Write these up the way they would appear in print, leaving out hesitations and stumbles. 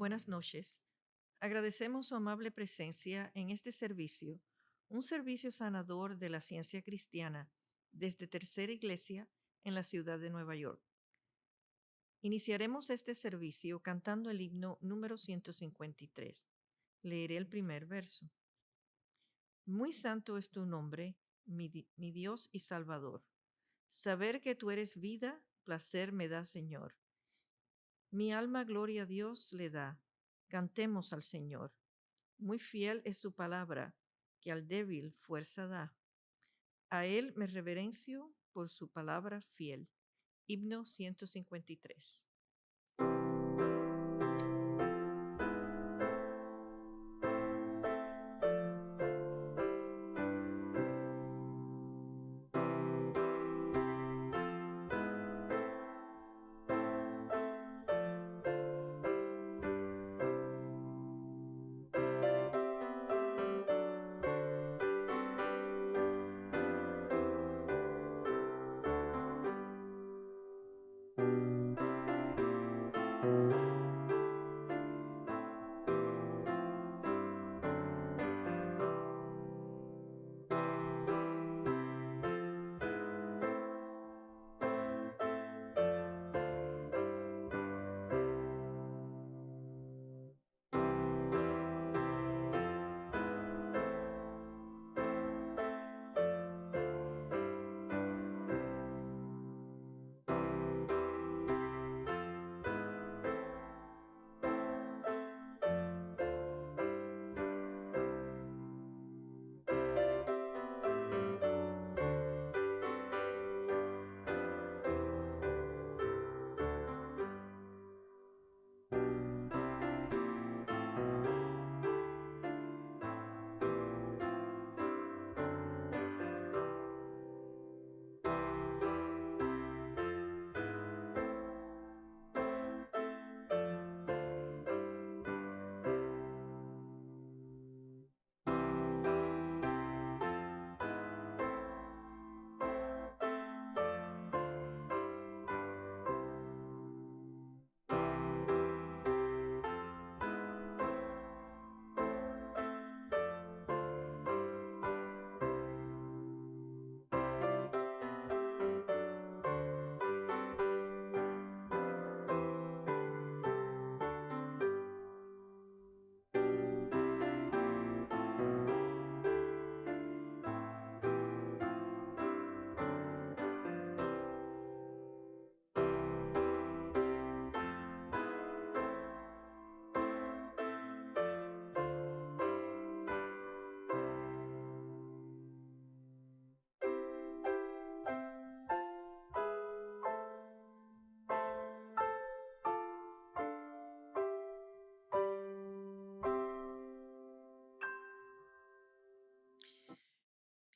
Buenas noches. Agradecemos su amable presencia en este servicio, un servicio sanador de la ciencia cristiana desde Tercera Iglesia en la ciudad de Nueva York. Iniciaremos este servicio cantando el himno número 153. Leeré el primer verso. Muy santo es tu nombre, mi Dios y Salvador. Saber que tú eres vida, placer me da, Señor. Mi alma gloria a Dios le da. Cantemos al Señor. Muy fiel es su palabra, que al débil fuerza da. A él me reverencio por su palabra fiel. Himno 153.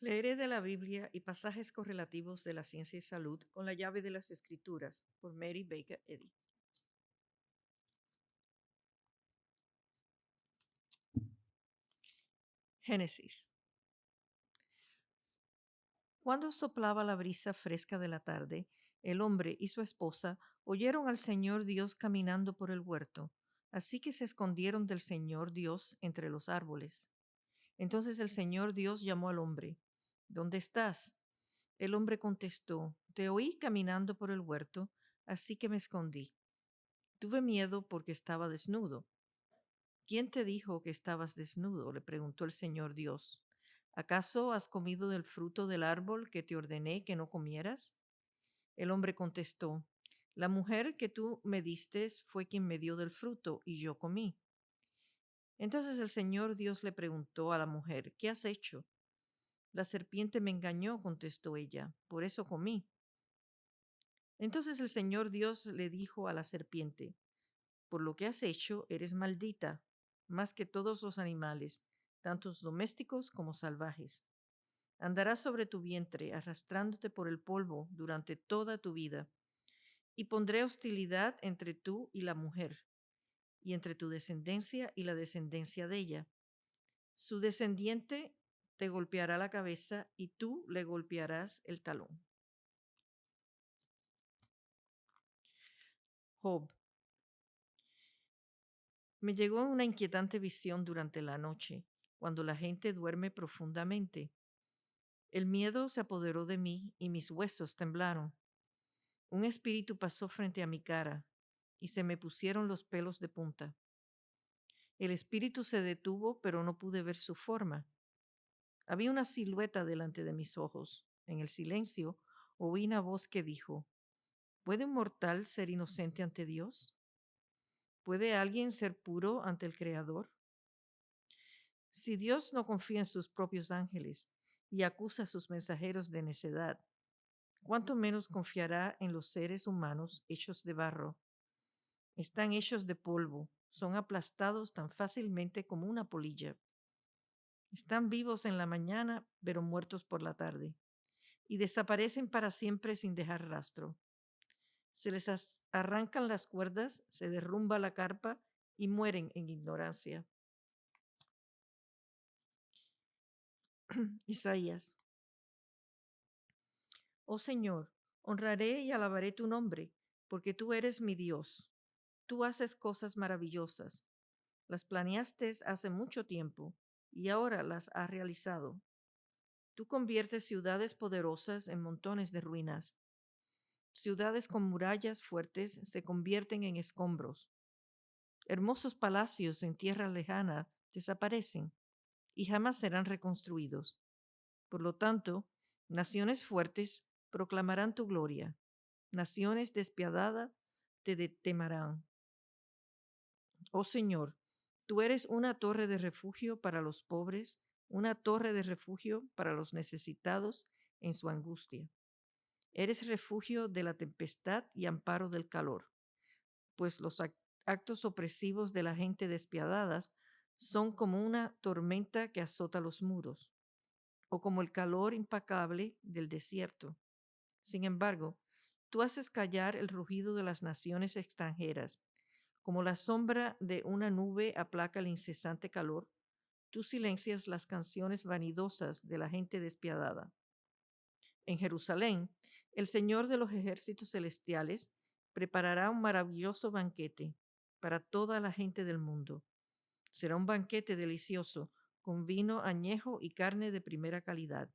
Leeré de la Biblia y pasajes correlativos de la ciencia y salud con la llave de las Escrituras por Mary Baker Eddy. Génesis. Cuando soplaba la brisa fresca de la tarde, el hombre y su esposa oyeron al Señor Dios caminando por el huerto, así que se escondieron del Señor Dios entre los árboles. Entonces el Señor Dios llamó al hombre. ¿Dónde estás? El hombre contestó, te oí caminando por el huerto, así que me escondí. Tuve miedo porque estaba desnudo. ¿Quién te dijo que estabas desnudo? Le preguntó el Señor Dios. ¿Acaso has comido del fruto del árbol que te ordené que no comieras? El hombre contestó, la mujer que tú me diste fue quien me dio del fruto y yo comí. Entonces el Señor Dios le preguntó a la mujer, ¿qué has hecho? La serpiente me engañó, contestó ella, por eso comí. Entonces el Señor Dios le dijo a la serpiente, por lo que has hecho, eres maldita, más que todos los animales, tanto domésticos como salvajes. Andarás sobre tu vientre, arrastrándote por el polvo durante toda tu vida, y pondré hostilidad entre tú y la mujer, y entre tu descendencia y la descendencia de ella. Su descendiente te golpeará la cabeza y tú le golpearás el talón. Job. Me llegó una inquietante visión durante la noche, cuando la gente duerme profundamente. El miedo se apoderó de mí y mis huesos temblaron. Un espíritu pasó frente a mi cara y se me pusieron los pelos de punta. El espíritu se detuvo, pero no pude ver su forma. Había una silueta delante de mis ojos. En el silencio oí una voz que dijo, ¿puede un mortal ser inocente ante Dios? ¿Puede alguien ser puro ante el Creador? Si Dios no confía en sus propios ángeles y acusa a sus mensajeros de necedad, ¿cuánto menos confiará en los seres humanos hechos de barro? Están hechos de polvo, son aplastados tan fácilmente como una polilla. Están vivos en la mañana, pero muertos por la tarde, y desaparecen para siempre sin dejar rastro. Se les arrancan las cuerdas, se derrumba la carpa y mueren en ignorancia. Isaías. Oh Señor, honraré y alabaré tu nombre, porque tú eres mi Dios. Tú haces cosas maravillosas. Las planeaste hace mucho tiempo y ahora las has realizado. Tú conviertes ciudades poderosas en montones de ruinas. Ciudades con murallas fuertes se convierten en escombros. Hermosos palacios en tierra lejana desaparecen y jamás serán reconstruidos. Por lo tanto, naciones fuertes proclamarán tu gloria. Naciones despiadadas te temerán. Oh Señor, tú eres una torre de refugio para los pobres, una torre de refugio para los necesitados en su angustia. Eres refugio de la tempestad y amparo del calor, pues los actos opresivos de la gente despiadadas son como una tormenta que azota los muros, o como el calor implacable del desierto. Sin embargo, tú haces callar el rugido de las naciones extranjeras. Como la sombra de una nube aplaca el incesante calor, tú silencias las canciones vanidosas de la gente despiadada. En Jerusalén, el Señor de los ejércitos celestiales preparará un maravilloso banquete para toda la gente del mundo. Será un banquete delicioso, con vino añejo y carne de primera calidad.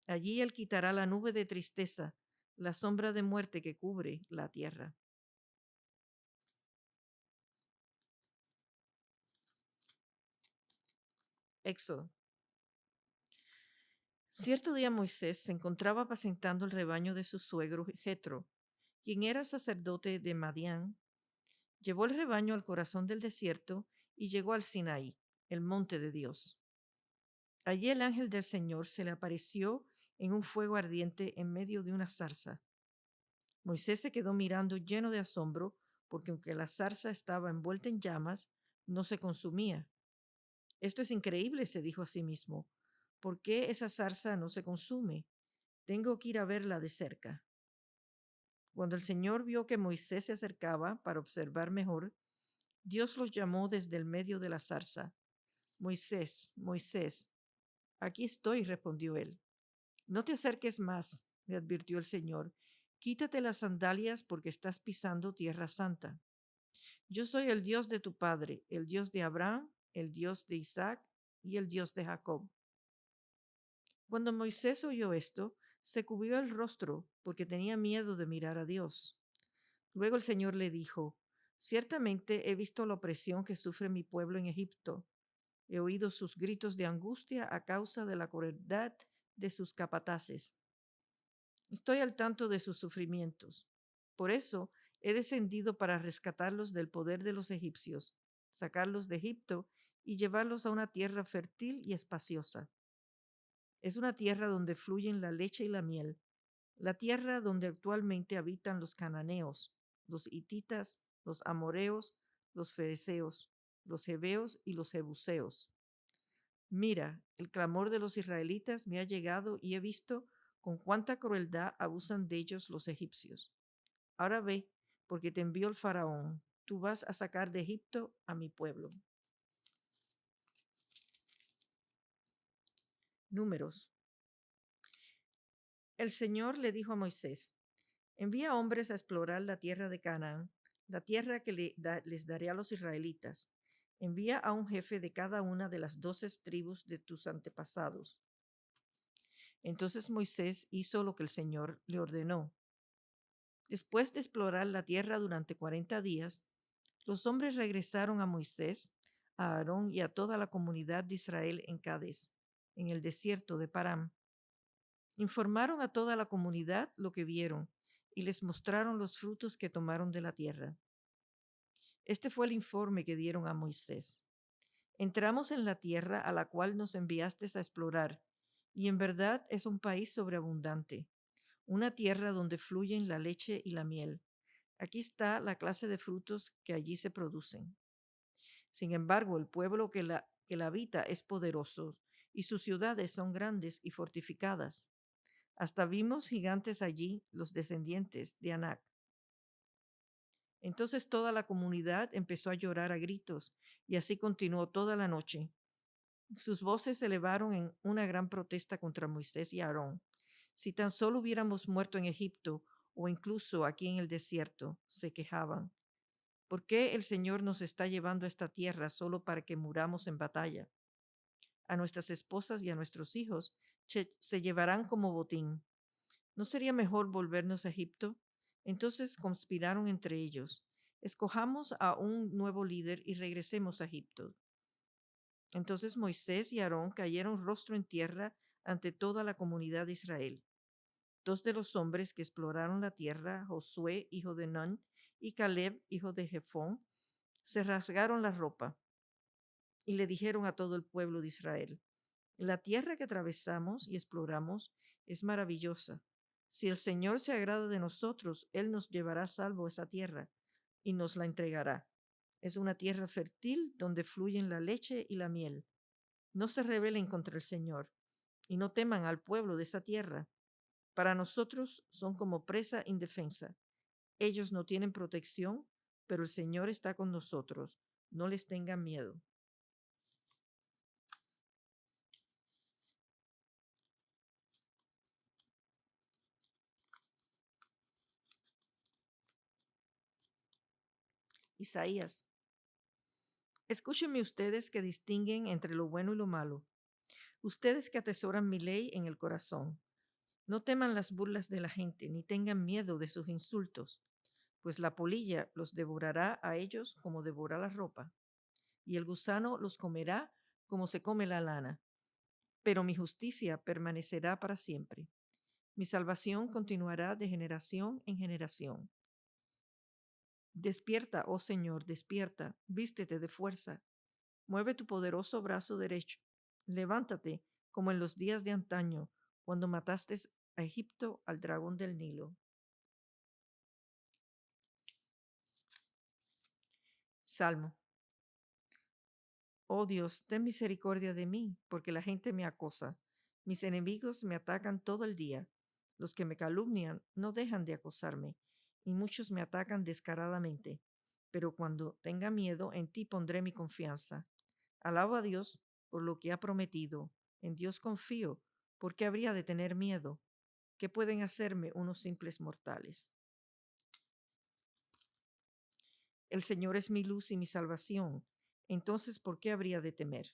Allí Él quitará la nube de tristeza, la sombra de muerte que cubre la tierra. Éxodo. Cierto día Moisés se encontraba apacentando el rebaño de su suegro Jetro, quien era sacerdote de Madián. Llevó el rebaño al corazón del desierto y llegó al Sinaí, el monte de Dios. Allí el ángel del Señor se le apareció en un fuego ardiente en medio de una zarza. Moisés se quedó mirando lleno de asombro, porque aunque la zarza estaba envuelta en llamas, no se consumía. Esto es increíble, se dijo a sí mismo. ¿Por qué esa zarza no se consume? Tengo que ir a verla de cerca. Cuando el Señor vio que Moisés se acercaba para observar mejor, Dios los llamó desde el medio de la zarza. Moisés, Moisés. Aquí estoy, respondió él. No te acerques más, le advirtió el Señor. Quítate las sandalias porque estás pisando tierra santa. Yo soy el Dios de tu padre, el Dios de Abraham, el Dios de Isaac y el Dios de Jacob. Cuando Moisés oyó esto, se cubrió el rostro porque tenía miedo de mirar a Dios. Luego el Señor le dijo, ciertamente he visto la opresión que sufre mi pueblo en Egipto. He oído sus gritos de angustia a causa de la crueldad de sus capataces. Estoy al tanto de sus sufrimientos. Por eso he descendido para rescatarlos del poder de los egipcios, sacarlos de Egipto y llevarlos a una tierra fértil y espaciosa. Es una tierra donde fluyen la leche y la miel, la tierra donde actualmente habitan los cananeos, los hititas, los amoreos, los fereceos, los heveos y los jebuseos. Mira, el clamor de los israelitas me ha llegado y he visto con cuánta crueldad abusan de ellos los egipcios. Ahora ve, porque te envió el faraón. Tú vas a sacar de Egipto a mi pueblo. Números. El Señor le dijo a Moisés, envía hombres a explorar la tierra de Canaán, la tierra que les daré a los israelitas. Envía a un jefe de cada una de las 12 tribus de tus antepasados. Entonces Moisés hizo lo que el Señor le ordenó. Después de explorar la tierra durante 40 días, los hombres regresaron a Moisés, a Aarón y a toda la comunidad de Israel en Cades, en el desierto de Param. Informaron a toda la comunidad lo que vieron y les mostraron los frutos que tomaron de la tierra. Este fue el informe que dieron a Moisés. Entramos en la tierra a la cual nos enviaste a explorar, y en verdad es un país sobreabundante, una tierra donde fluyen la leche y la miel. Aquí está la clase de frutos que allí se producen. Sin embargo, el pueblo que la habita es poderoso, y sus ciudades son grandes y fortificadas. Hasta vimos gigantes allí, los descendientes de Anac. Entonces toda la comunidad empezó a llorar a gritos, y así continuó toda la noche. Sus voces se elevaron en una gran protesta contra Moisés y Aarón. Si tan solo hubiéramos muerto en Egipto o incluso aquí en el desierto, se quejaban. ¿Por qué el Señor nos está llevando a esta tierra solo para que muramos en batalla? A nuestras esposas y a nuestros hijos se llevarán como botín. ¿No sería mejor volvernos a Egipto? Entonces conspiraron entre ellos. Escojamos a un nuevo líder y regresemos a Egipto. Entonces Moisés y Aarón cayeron rostro en tierra ante toda la comunidad de Israel. Dos de los hombres que exploraron la tierra, Josué, hijo de Nun, y Caleb, hijo de Jefón, se rasgaron la ropa y le dijeron a todo el pueblo de Israel: la tierra que atravesamos y exploramos es maravillosa. Si el Señor se agrada de nosotros, Él nos llevará salvo a esa tierra y nos la entregará. Es una tierra fértil donde fluyen la leche y la miel. No se rebelen contra el Señor y no teman al pueblo de esa tierra. Para nosotros son como presa indefensa. Ellos no tienen protección, pero el Señor está con nosotros. No les tengan miedo. Isaías. Escúchenme ustedes que distinguen entre lo bueno y lo malo, ustedes que atesoran mi ley en el corazón. No teman las burlas de la gente, ni tengan miedo de sus insultos, pues la polilla los devorará a ellos como devora la ropa, y el gusano los comerá como se come la lana. Pero mi justicia permanecerá para siempre. Mi salvación continuará de generación en generación. Despierta, oh Señor, despierta, vístete de fuerza. Mueve tu poderoso brazo derecho. Levántate como en los días de antaño, cuando mataste a Egipto, al dragón del Nilo. Salmo. Oh Dios, ten misericordia de mí, porque la gente me acosa. Mis enemigos me atacan todo el día. Los que me calumnian no dejan de acosarme, y muchos me atacan descaradamente. Pero cuando tenga miedo, en ti pondré mi confianza. Alabo a Dios por lo que ha prometido. En Dios confío. ¿Por qué habría de tener miedo? ¿Qué pueden hacerme unos simples mortales? El Señor es mi luz y mi salvación. Entonces, ¿por qué habría de temer?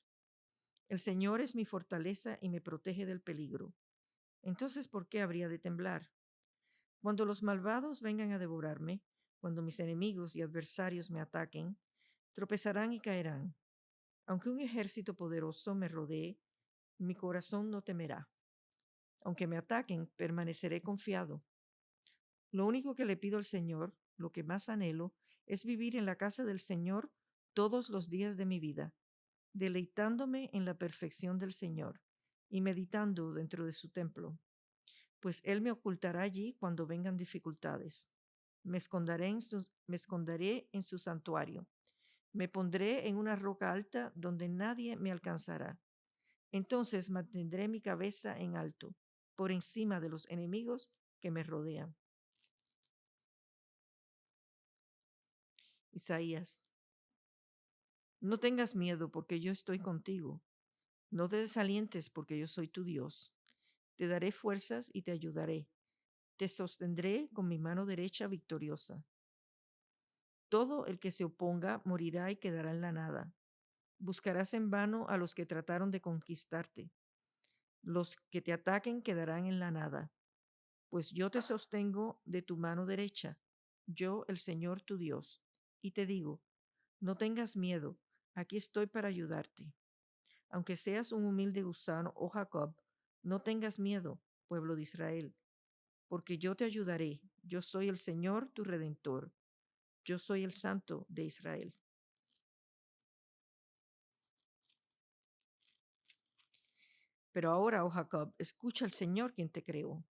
El Señor es mi fortaleza y me protege del peligro. Entonces, ¿por qué habría de temblar? Cuando los malvados vengan a devorarme, cuando mis enemigos y adversarios me ataquen, tropezarán y caerán. Aunque un ejército poderoso me rodee, mi corazón no temerá. Aunque me ataquen, permaneceré confiado. Lo único que le pido al Señor, lo que más anhelo, es vivir en la casa del Señor todos los días de mi vida, deleitándome en la perfección del Señor y meditando dentro de su templo, pues Él me ocultará allí cuando vengan dificultades. Me esconderé en su santuario. Me pondré en una roca alta donde nadie me alcanzará. Entonces mantendré mi cabeza en alto, por encima de los enemigos que me rodean. Isaías. No tengas miedo porque yo estoy contigo. No te desalientes porque yo soy tu Dios. Te daré fuerzas y te ayudaré. Te sostendré con mi mano derecha victoriosa. Todo el que se oponga morirá y quedará en la nada. Buscarás en vano a los que trataron de conquistarte. Los que te ataquen quedarán en la nada, pues yo te sostengo de tu mano derecha, yo el Señor tu Dios. Y te digo, no tengas miedo, aquí estoy para ayudarte. Aunque seas un humilde gusano, oh Jacob, no tengas miedo, pueblo de Israel, porque yo te ayudaré. Yo soy el Señor tu Redentor. Yo soy el Santo de Israel. Pero ahora, oh Jacob, escucha al Señor quien te creó.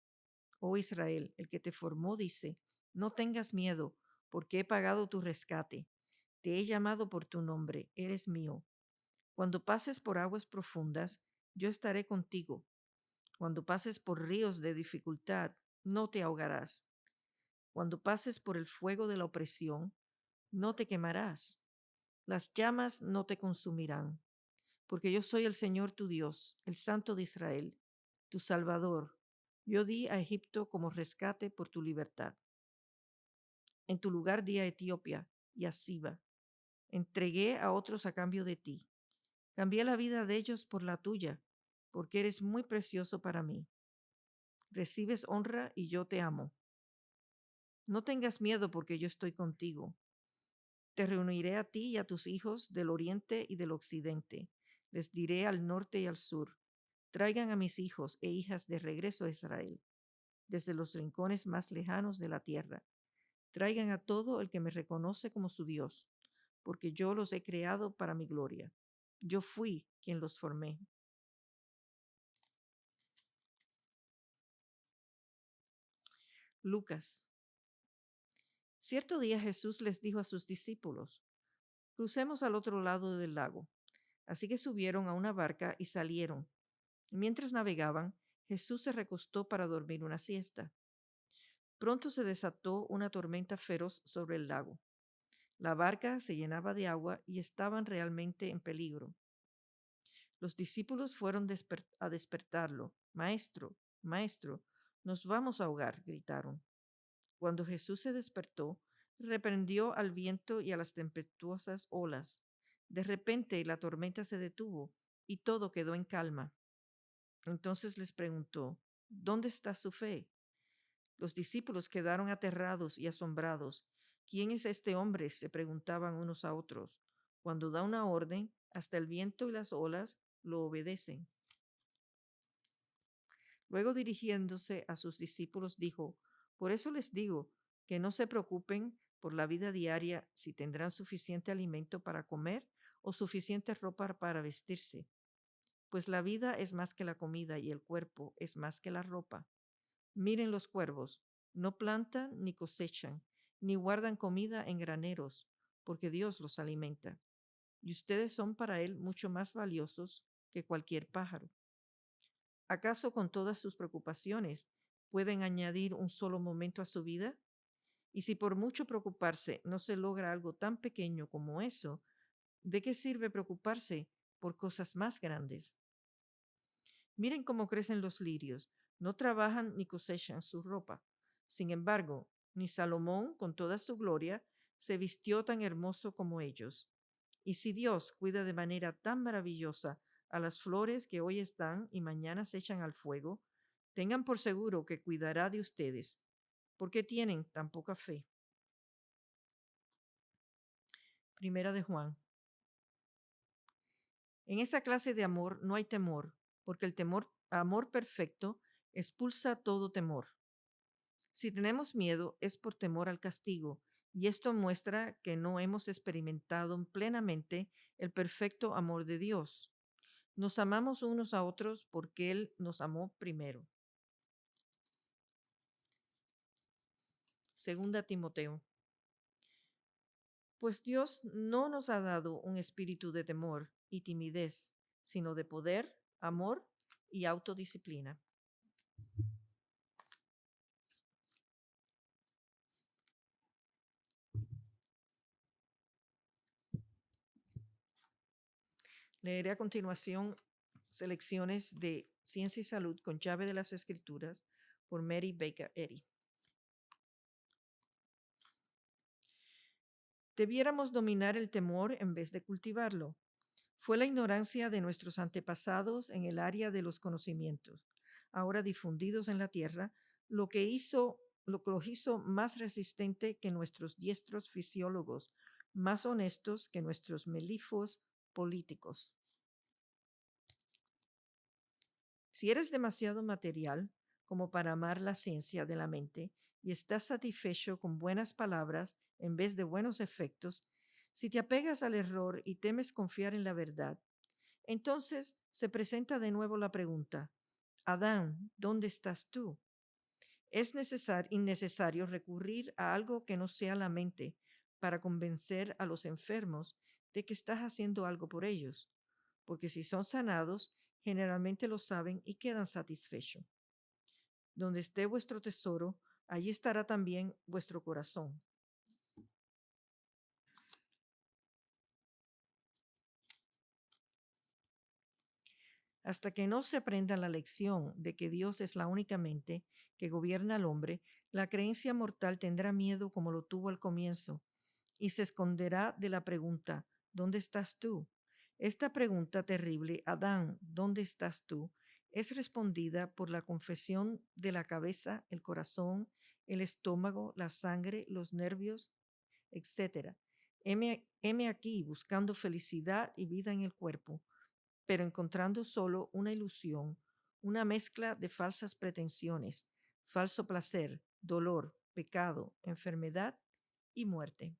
Oh Israel, el que te formó dice, no tengas miedo, porque he pagado tu rescate. Te he llamado por tu nombre, eres mío. Cuando pases por aguas profundas, yo estaré contigo. Cuando pases por ríos de dificultad, no te ahogarás. Cuando pases por el fuego de la opresión, no te quemarás. Las llamas no te consumirán, porque yo soy el Señor tu Dios, el Santo de Israel, tu Salvador. Yo di a Egipto como rescate por tu libertad. En tu lugar di a Etiopía y a Siba. Entregué a otros a cambio de ti. Cambié la vida de ellos por la tuya, porque eres muy precioso para mí. Recibes honra y yo te amo. No tengas miedo porque yo estoy contigo. Te reuniré a ti y a tus hijos del oriente y del occidente. Les diré al norte y al sur. Traigan a mis hijos e hijas de regreso a Israel, desde los rincones más lejanos de la tierra. Traigan a todo el que me reconoce como su Dios, porque yo los he creado para mi gloria. Yo fui quien los formé. Lucas. Cierto día Jesús les dijo a sus discípulos, crucemos al otro lado del lago. Así que subieron a una barca y salieron. Mientras navegaban, Jesús se recostó para dormir una siesta. Pronto se desató una tormenta feroz sobre el lago. La barca se llenaba de agua y estaban realmente en peligro. Los discípulos fueron a despertarlo. Maestro, maestro, nos vamos a ahogar, gritaron. Cuando Jesús se despertó, reprendió al viento y a las tempestuosas olas. De repente la tormenta se detuvo y todo quedó en calma. Entonces les preguntó, ¿dónde está su fe? Los discípulos quedaron aterrados y asombrados. ¿Quién es este hombre? Se preguntaban unos a otros. Cuando da una orden, hasta el viento y las olas lo obedecen. Luego dirigiéndose a sus discípulos dijo, por eso les digo que no se preocupen por la vida diaria si tendrán suficiente alimento para comer o suficiente ropa para vestirse, pues la vida es más que la comida y el cuerpo es más que la ropa. Miren los cuervos, no plantan ni cosechan, ni guardan comida en graneros, porque Dios los alimenta. Y ustedes son para Él mucho más valiosos que cualquier pájaro. ¿Acaso con todas sus preocupaciones pueden añadir un solo momento a su vida? Y si por mucho preocuparse no se logra algo tan pequeño como eso, ¿de qué sirve preocuparse por cosas más grandes? Miren cómo crecen los lirios, no trabajan ni cosechan su ropa. Sin embargo, ni Salomón, con toda su gloria, se vistió tan hermoso como ellos. Y si Dios cuida de manera tan maravillosa a las flores que hoy están y mañana se echan al fuego, tengan por seguro que cuidará de ustedes. ¿Por qué tienen tan poca fe? Primera de Juan. En esa clase de amor no hay temor, porque el amor perfecto expulsa todo temor. Si tenemos miedo es por temor al castigo, y esto muestra que no hemos experimentado plenamente el perfecto amor de Dios. Nos amamos unos a otros porque Él nos amó primero. Segunda Timoteo. Pues Dios no nos ha dado un espíritu de temor y timidez, sino de poder, amor y autodisciplina. Leeré a continuación selecciones de Ciencia y Salud con llave de las Escrituras por Mary Baker Eddy. Debiéramos dominar el temor en vez de cultivarlo. Fue la ignorancia de nuestros antepasados en el área de los conocimientos, ahora difundidos en la tierra, lo que los hizo más resistente que nuestros diestros fisiólogos, más honestos que nuestros melifos políticos. Si eres demasiado material como para amar la ciencia de la mente y estás satisfecho con buenas palabras en vez de buenos efectos, si te apegas al error y temes confiar en la verdad, entonces se presenta de nuevo la pregunta: Adán, ¿dónde estás tú? Es innecesario recurrir a algo que no sea la mente para convencer a los enfermos de que estás haciendo algo por ellos, porque si son sanados, generalmente lo saben y quedan satisfechos. Donde esté vuestro tesoro, allí estará también vuestro corazón. Hasta que no se aprenda la lección de que Dios es la única mente que gobierna al hombre, la creencia mortal tendrá miedo como lo tuvo al comienzo y se esconderá de la pregunta: ¿dónde estás tú? Esta pregunta terrible: Adán, ¿dónde estás tú?, es respondida por la confesión de la cabeza, el corazón, el estómago, la sangre, los nervios, etcétera. Heme aquí buscando felicidad y vida en el cuerpo, pero encontrando solo una ilusión, una mezcla de falsas pretensiones, falso placer, dolor, pecado, enfermedad y muerte.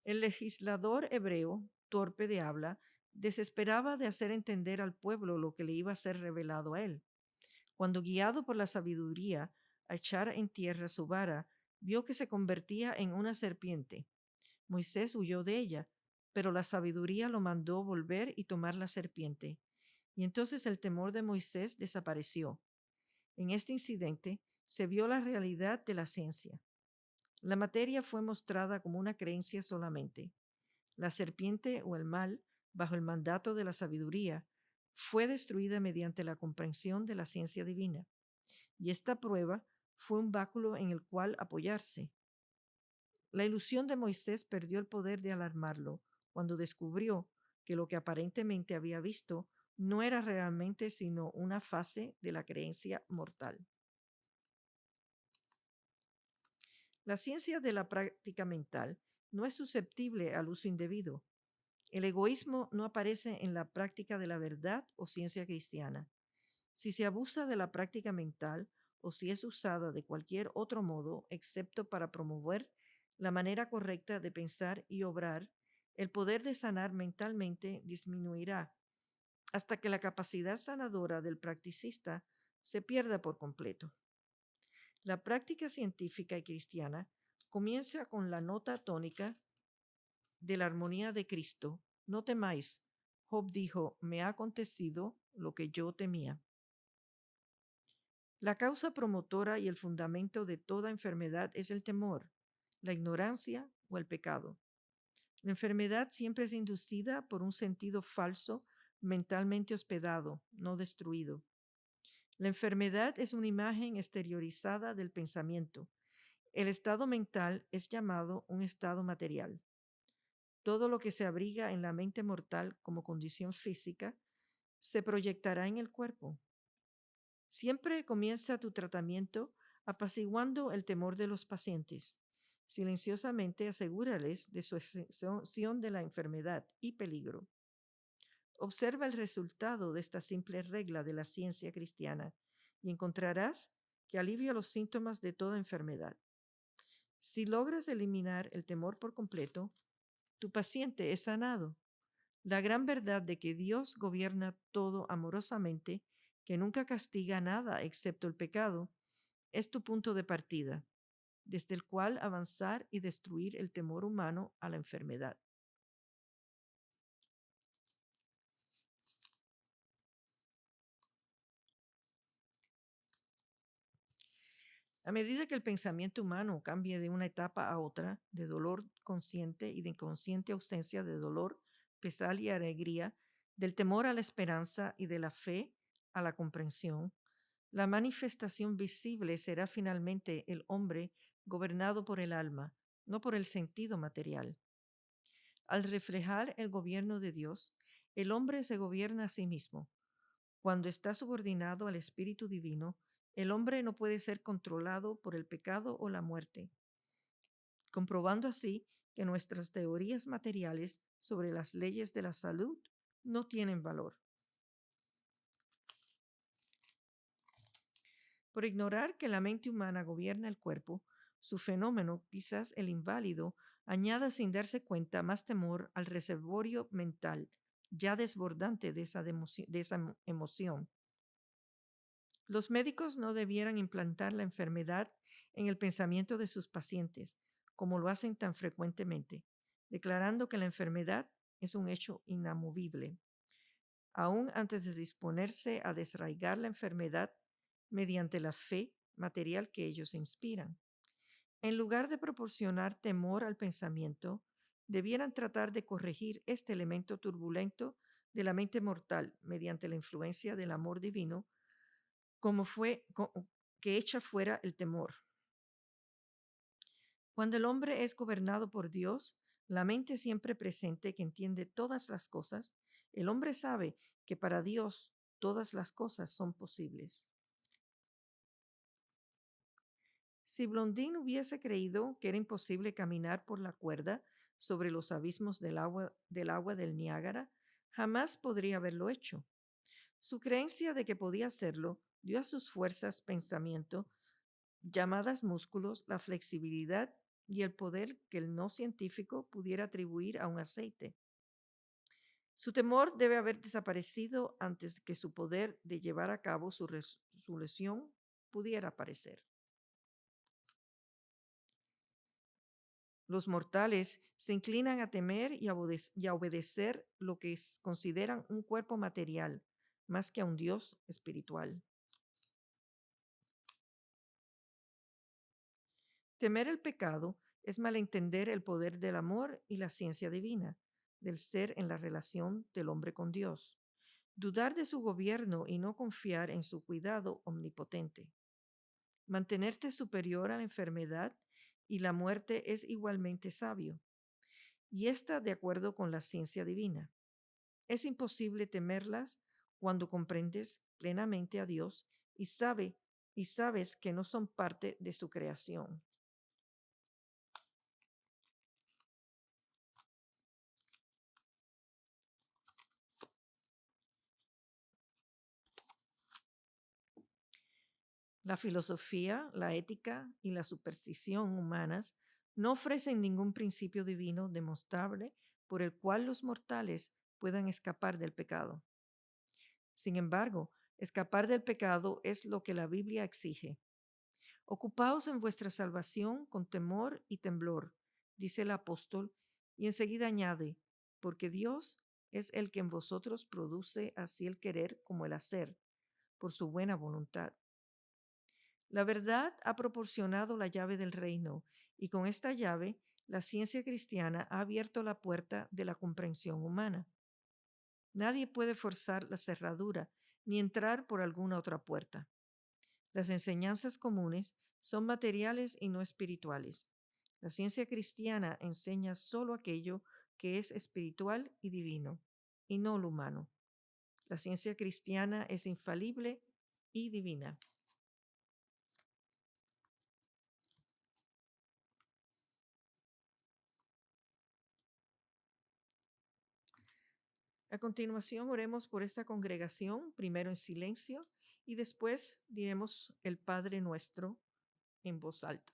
El legislador hebreo, torpe de habla, desesperaba de hacer entender al pueblo lo que le iba a ser revelado a él. Cuando, guiado por la sabiduría, a echar en tierra su vara, vio que se convertía en una serpiente. Moisés huyó de ella, pero la sabiduría lo mandó volver y tomar la serpiente. Y entonces el temor de Moisés desapareció. En este incidente se vio la realidad de la ciencia. La materia fue mostrada como una creencia solamente. La serpiente o el mal, bajo el mandato de la sabiduría, fue destruida mediante la comprensión de la ciencia divina. Y esta prueba fue un báculo en el cual apoyarse. La ilusión de Moisés perdió el poder de alarmarlo cuando descubrió que lo que aparentemente había visto no era realmente sino una fase de la creencia mortal. La ciencia de la práctica mental no es susceptible al uso indebido. El egoísmo no aparece en la práctica de la verdad o ciencia cristiana. Si se abusa de la práctica mental o si es usada de cualquier otro modo excepto para promover la manera correcta de pensar y obrar, el poder de sanar mentalmente disminuirá hasta que la capacidad sanadora del practicista se pierda por completo. La práctica científica y cristiana comienza con la nota tónica de la armonía de Cristo. No temáis. Job dijo: me ha acontecido lo que yo temía. La causa promotora y el fundamento de toda enfermedad es el temor, la ignorancia o el pecado. La enfermedad siempre es inducida por un sentido falso, mentalmente hospedado, no destruido. La enfermedad es una imagen exteriorizada del pensamiento. El estado mental es llamado un estado material. Todo lo que se abriga en la mente mortal como condición física se proyectará en el cuerpo. Siempre comienza tu tratamiento apaciguando el temor de los pacientes. Silenciosamente asegúrales de su exención de la enfermedad y peligro. Observa el resultado de esta simple regla de la ciencia cristiana y encontrarás que alivia los síntomas de toda enfermedad. Si logras eliminar el temor por completo, tu paciente es sanado. La gran verdad de que Dios gobierna todo amorosamente, que nunca castiga nada excepto el pecado, es tu punto de partida, desde el cual avanzar y destruir el temor humano a la enfermedad. A medida que el pensamiento humano cambie de una etapa a otra, de dolor consciente y de inconsciente ausencia de dolor, pesar y alegría, del temor a la esperanza y de la fe a la comprensión, la manifestación visible será finalmente el hombre gobernado por el alma, no por el sentido material. Al reflejar el gobierno de Dios, el hombre se gobierna a sí mismo. Cuando está subordinado al Espíritu Divino, el hombre no puede ser controlado por el pecado o la muerte, comprobando así que nuestras teorías materiales sobre las leyes de la salud no tienen valor. Por ignorar que la mente humana gobierna el cuerpo, su fenómeno, quizás el inválido, añada sin darse cuenta más temor al reservorio mental ya desbordante de esa emoción. Los médicos no debieran implantar la enfermedad en el pensamiento de sus pacientes, como lo hacen tan frecuentemente, declarando que la enfermedad es un hecho inamovible, aún antes de disponerse a desarraigar la enfermedad mediante la fe material que ellos inspiran. En lugar de proporcionar temor al pensamiento, debieran tratar de corregir este elemento turbulento de la mente mortal mediante la influencia del amor divino, como que echa fuera el temor. Cuando el hombre es gobernado por Dios, la mente siempre presente que entiende todas las cosas, el hombre sabe que para Dios todas las cosas son posibles. Si Blondín hubiese creído que era imposible caminar por la cuerda sobre los abismos del agua del Niágara, jamás podría haberlo hecho. Su creencia de que podía hacerlo dio a sus fuerzas pensamiento, llamadas músculos, la flexibilidad y el poder que el no científico pudiera atribuir a un aceite. Su temor debe haber desaparecido antes que su poder de llevar a cabo su resolución pudiera aparecer. Los mortales se inclinan a temer y a obedecer lo que consideran un cuerpo material, más que a un Dios espiritual. Temer el pecado es malentender el poder del amor y la ciencia divina, del ser en la relación del hombre con Dios. Dudar de su gobierno y no confiar en su cuidado omnipotente. Mantenerte superior a la enfermedad y la muerte es igualmente sabio, y está de acuerdo con la ciencia divina. Es imposible temerlas cuando comprendes plenamente a Dios y sabes que no son parte de su creación. La filosofía, la ética y la superstición humanas no ofrecen ningún principio divino demostrable por el cual los mortales puedan escapar del pecado. Sin embargo, escapar del pecado es lo que la Biblia exige. Ocupaos en vuestra salvación con temor y temblor, dice el apóstol, y enseguida añade, porque Dios es el que en vosotros produce así el querer como el hacer, por su buena voluntad. La verdad ha proporcionado la llave del reino, y con esta llave la ciencia cristiana ha abierto la puerta de la comprensión humana. Nadie puede forzar la cerradura ni entrar por alguna otra puerta. Las enseñanzas comunes son materiales y no espirituales. La ciencia cristiana enseña solo aquello que es espiritual y divino, y no lo humano. La ciencia cristiana es infalible y divina. A continuación, oremos por esta congregación, primero en silencio y después diremos el Padre Nuestro en voz alta.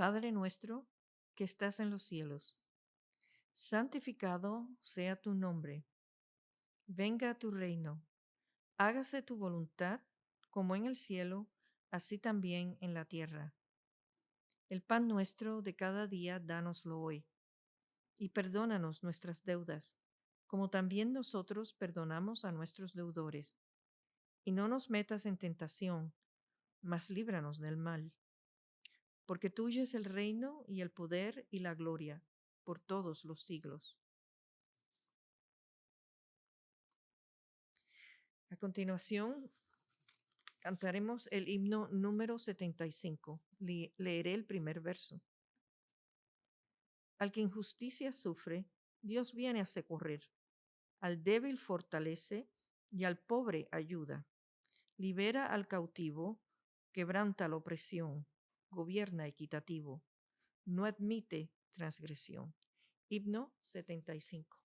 Padre nuestro que estás en los cielos, santificado sea tu nombre. Venga a tu reino. Hágase tu voluntad, como en el cielo, así también en la tierra. El pan nuestro de cada día, dánoslo hoy, y perdónanos nuestras deudas, como también nosotros perdonamos a nuestros deudores. Y no nos metas en tentación, mas líbranos del mal. Porque tuyo es el reino y el poder y la gloria, por todos los siglos. A continuación, cantaremos el himno número 75. Leeré el primer verso. Al que injusticia sufre, Dios viene a socorrer. Al débil fortalece y al pobre ayuda. Libera al cautivo, quebranta la opresión, gobierna equitativo, no admite transgresión. Himno 75.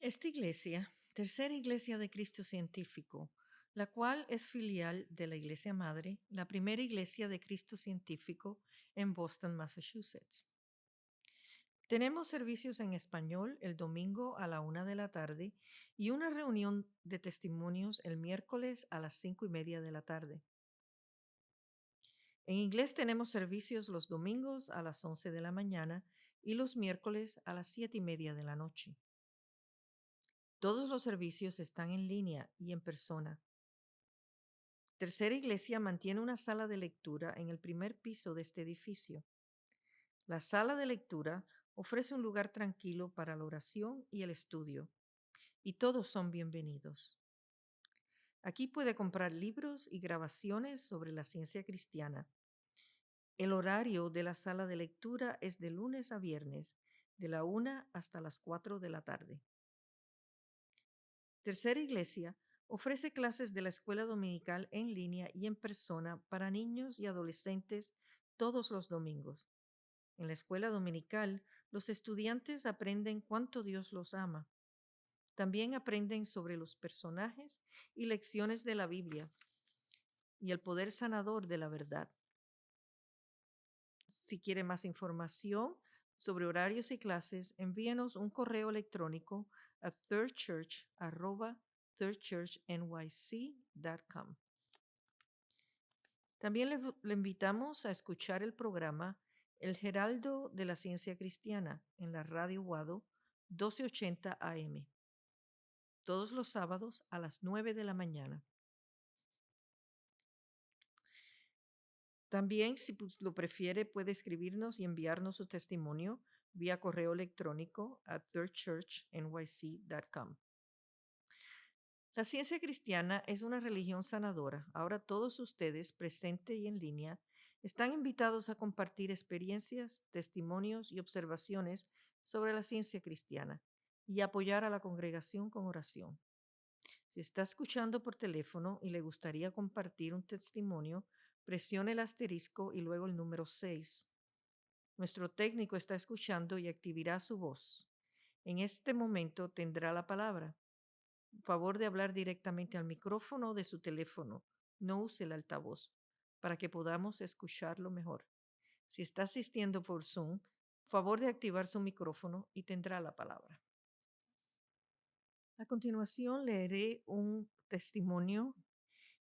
Esta iglesia, tercera iglesia de Cristo científico, la cual es filial de la Iglesia Madre, la primera iglesia de Cristo científico en Boston, Massachusetts. Tenemos servicios en español el domingo a la 1 de la tarde y una reunión de testimonios el miércoles a las 5:30 de la tarde. En inglés tenemos servicios los domingos a las 11 de la mañana y los miércoles a las 7:30 de la noche. Todos los servicios están en línea y en persona. Tercera Iglesia mantiene una sala de lectura en el primer piso de este edificio. La sala de lectura ofrece un lugar tranquilo para la oración y el estudio, y todos son bienvenidos. Aquí puede comprar libros y grabaciones sobre la ciencia cristiana. El horario de la sala de lectura es de lunes a viernes, de la 1 hasta las 4 de la tarde. Tercera Iglesia ofrece clases de la escuela dominical en línea y en persona para niños y adolescentes todos los domingos. En la escuela dominical, los estudiantes aprenden cuánto Dios los ama. También aprenden sobre los personajes y lecciones de la Biblia y el poder sanador de la verdad. Si quiere más información sobre horarios y clases, envíenos un correo electrónico a thirdchurch@thirdchurchnyc.com. También le invitamos a escuchar el programa El Heraldo de la Ciencia Cristiana en la Radio Guado 1280 AM, todos los sábados a las 9 de la mañana. También, si lo prefiere, puede escribirnos y enviarnos su testimonio vía correo electrónico a thirdchurchnyc.com. La ciencia cristiana es una religión sanadora. Ahora todos ustedes, presente y en línea, están invitados a compartir experiencias, testimonios y observaciones sobre la ciencia cristiana y apoyar a la congregación con oración. Si está escuchando por teléfono y le gustaría compartir un testimonio, presione el asterisco y luego el número 6. Nuestro técnico está escuchando y activará su voz. En este momento tendrá la palabra. Favor de hablar directamente al micrófono de su teléfono. No use el altavoz para que podamos escucharlo mejor. Si está asistiendo por Zoom, favor de activar su micrófono y tendrá la palabra. A continuación leeré un testimonio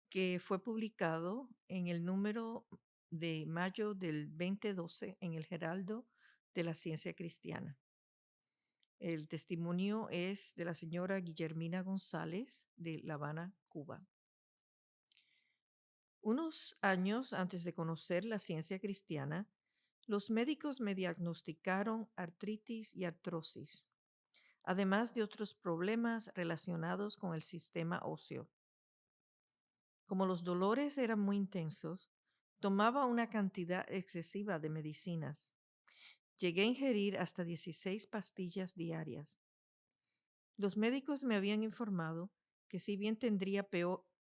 que fue publicado en el número de mayo del 2012 en el Heraldo de la Ciencia Cristiana. El testimonio es de la señora Guillermina González de La Habana, Cuba. Unos años antes de conocer la ciencia cristiana, los médicos me diagnosticaron artritis y artrosis, además de otros problemas relacionados con el sistema óseo. Como los dolores eran muy intensos, tomaba una cantidad excesiva de medicinas. Llegué a ingerir hasta 16 pastillas diarias. Los médicos me habían informado que si bien tendría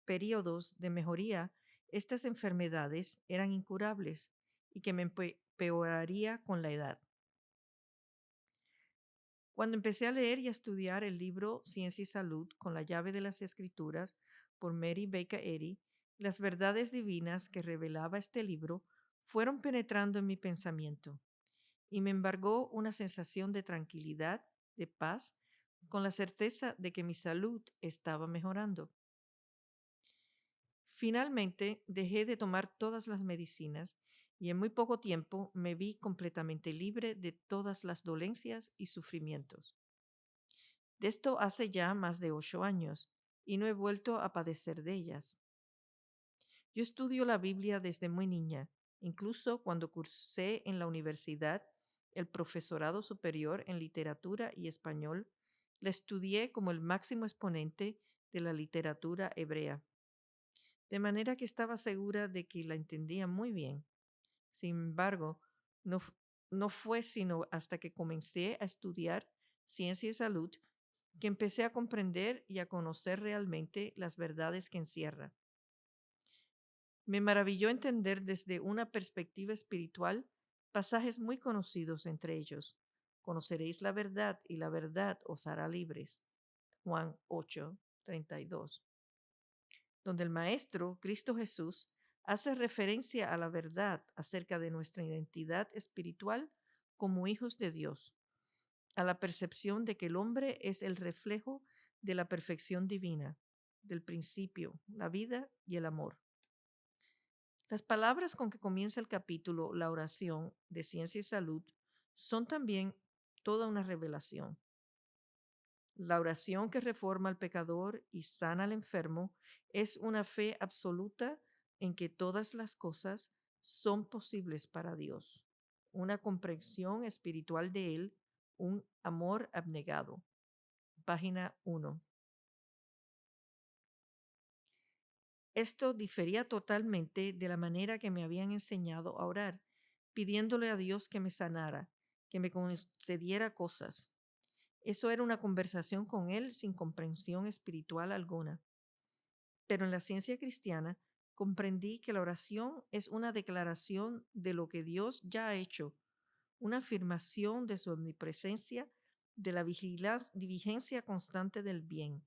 periodos de mejoría, estas enfermedades eran incurables y que me empeoraría con la edad. Cuando empecé a leer y a estudiar el libro Ciencia y Salud con la llave de las Escrituras por Mary Baker Eddy, las verdades divinas que revelaba este libro fueron penetrando en mi pensamiento y me embargó una sensación de tranquilidad, de paz, con la certeza de que mi salud estaba mejorando. Finalmente, dejé de tomar todas las medicinas y en muy poco tiempo me vi completamente libre de todas las dolencias y sufrimientos. De esto hace ya más de 8 años y no he vuelto a padecer de ellas. Yo estudio la Biblia desde muy niña, incluso cuando cursé en la universidad el profesorado superior en literatura y español, la estudié como el máximo exponente de la literatura hebrea, de manera que estaba segura de que la entendía muy bien. Sin embargo, no fue sino hasta que comencé a estudiar ciencia y salud que empecé a comprender y a conocer realmente las verdades que encierra. Me maravilló entender desde una perspectiva espiritual pasajes muy conocidos, entre ellos: conoceréis la verdad y la verdad os hará libres. Juan 8:32, donde el Maestro, Cristo Jesús, hace referencia a la verdad acerca de nuestra identidad espiritual como hijos de Dios, a la percepción de que el hombre es el reflejo de la perfección divina, del principio, la vida y el amor. Las palabras con que comienza el capítulo, la oración de ciencia y salud, son también toda una revelación. La oración que reforma al pecador y sana al enfermo es una fe absoluta en que todas las cosas son posibles para Dios, una comprensión espiritual de Él, un amor abnegado. Página 1. Esto difería totalmente de la manera que me habían enseñado a orar, pidiéndole a Dios que me sanara, que me concediera cosas. Eso era una conversación con él sin comprensión espiritual alguna. Pero en la ciencia cristiana comprendí que la oración es una declaración de lo que Dios ya ha hecho, una afirmación de su omnipresencia, de la vigencia constante del bien,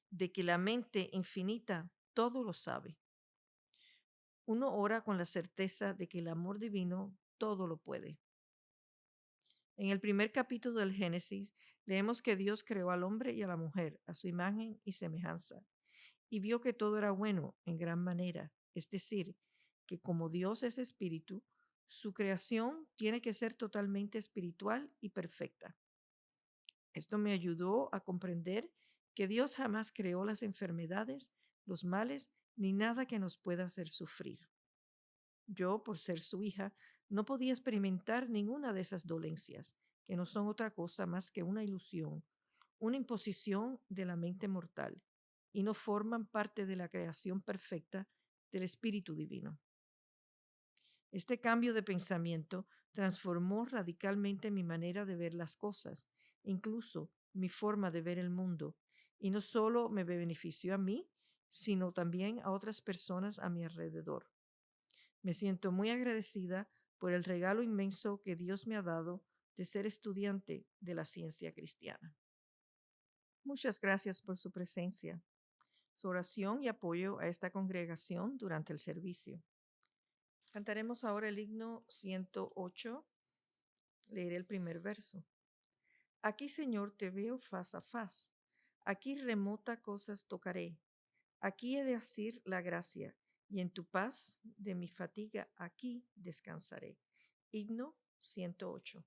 de que la mente infinita todo lo sabe. Uno ora con la certeza de que el amor divino todo lo puede. En el primer capítulo del Génesis leemos que Dios creó al hombre y a la mujer a su imagen y semejanza y vio que todo era bueno en gran manera. Es decir, que como Dios es espíritu, su creación tiene que ser totalmente espiritual y perfecta. Esto me ayudó a comprender que Dios jamás creó las enfermedades, los males, ni nada que nos pueda hacer sufrir. Yo, por ser su hija, no podía experimentar ninguna de esas dolencias, que no son otra cosa más que una ilusión, una imposición de la mente mortal, y no forman parte de la creación perfecta del Espíritu Divino. Este cambio de pensamiento transformó radicalmente mi manera de ver las cosas, incluso mi forma de ver el mundo, y no solo me benefició a mí, sino también a otras personas a mi alrededor. Me siento muy agradecida por el regalo inmenso que Dios me ha dado de ser estudiante de la ciencia cristiana. Muchas gracias por su presencia, su oración y apoyo a esta congregación durante el servicio. Cantaremos ahora el himno 108. Leeré el primer verso. Aquí, Señor, te veo faz a faz. Aquí remota cosas tocaré. Aquí he de asir la gracia, y en tu paz de mi fatiga aquí descansaré. Himno 108.